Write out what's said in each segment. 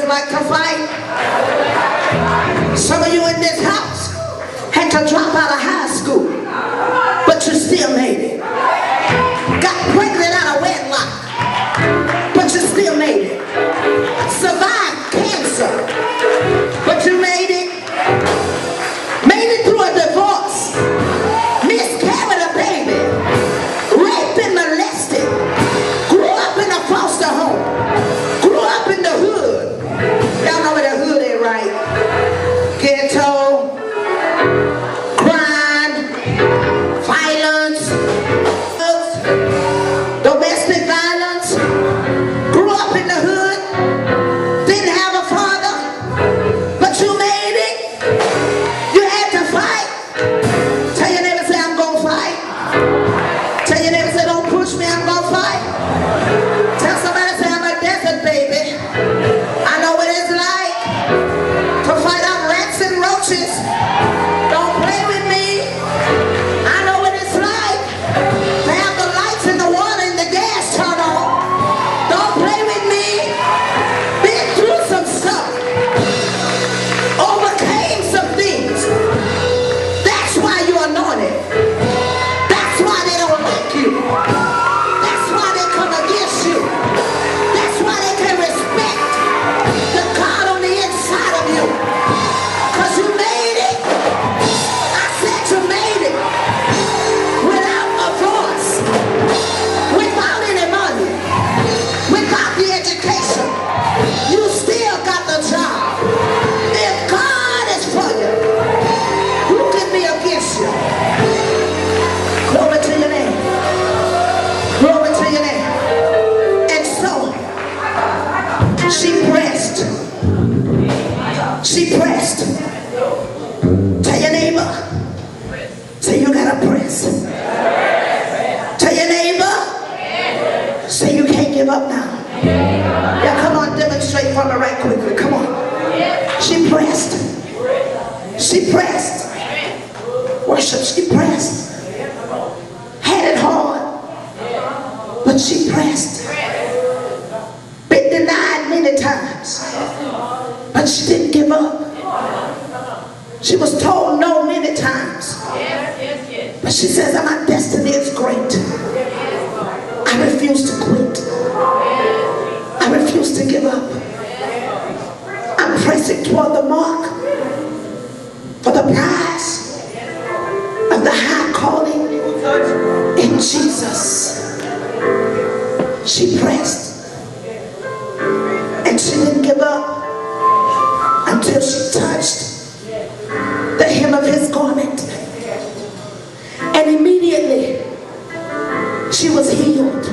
it's like to fight? Some of you in this house had to drop out of high school, but you still made it. Got pregnant out of wedlock, but you still made it. Survived cancer, but you made it. Made it through a divorce. Miscarried a baby. Raped and molested. Grew up in a foster home. Grew up in the hood. Y'all know where the hood is, right? Ghetto. Crime. Violence. Domestic violence. Grew up in the hood. Didn't have a father. But you made it. You had to fight. Tell your neighbor, say, I'm going to fight. Tell your neighbor, say, don't push me, I'm going to fight. Tell somebody, say, I'm a desert baby. I know what it's like to fight off rats and roaches. Don't play with me. I know what it's like to have the lights and the water and the gas turned on. Don't play with me. Been through some stuff. Overcame some things. That's why you're anointed. That's why they don't like you. That's why they come against you. That's why they can respect the God on the inside of you. Because you made it. I said you made it. Without a voice. Without any money. Without the education. You still got the job. If God is for you, who can be against you? Glory to your name. Glory to your name. And so, she pressed. She pressed. Tell your neighbor. Say you gotta press. Tell your neighbor. Say you can't give up now. Yeah, come on, demonstrate for me right quickly. Come on. She pressed. She pressed. Worship, she pressed. Had it hard, but she pressed. Been denied many times, but she didn't give up. She was told no many times, but she says that my destiny is great. I refuse to quit. I refuse to give up. I'm pressing toward the mark for the prize of the high calling in Jesus. She pressed, and she didn't give up until she touched the hem of his garment, and immediately she was healed.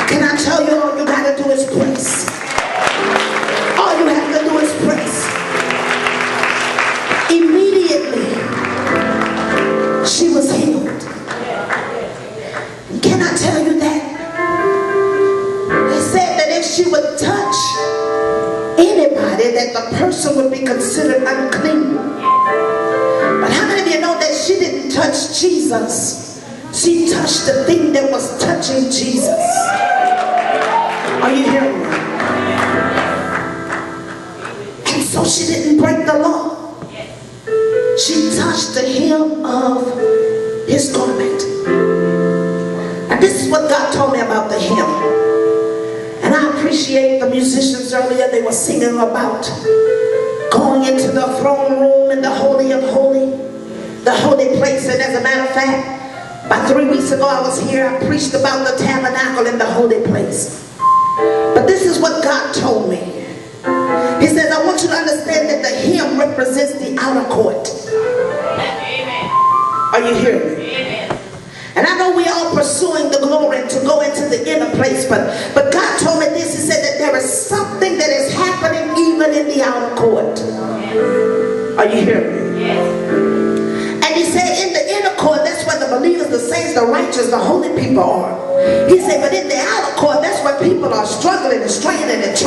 Can I tell you, all you gotta do is press. All you have to do is press. Immediately she was healed. Can I tell you that? They said that if she would touch anybody, that the person would be considered unclean. But how many of you know that she didn't touch Jesus? She touched the thing that was touching Jesus. Are you hearing me? And so she didn't break the law. She touched the hem of his garment. And this is what God told me about the hem. And I appreciate the musicians earlier. They were singing about going into the throne room in the Holy of Holy, the holy place. And as a matter of fact, about 3 weeks ago I was here. I preached about the tabernacle in the holy place. But this is what God told me. He says, I want you to understand that the hem represents the outer court. Amen. Are you hearing me? Amen. And I know we all pursuing the glory to go into the inner place, but God told me this. He said that there is something that is happening even in the outer court. Yes. Are you hearing me? Yes. And he said in the inner court, that's where the believers, the saints, the righteous, the holy people are. He said, but in the outer court, that's where people are struggling and straining and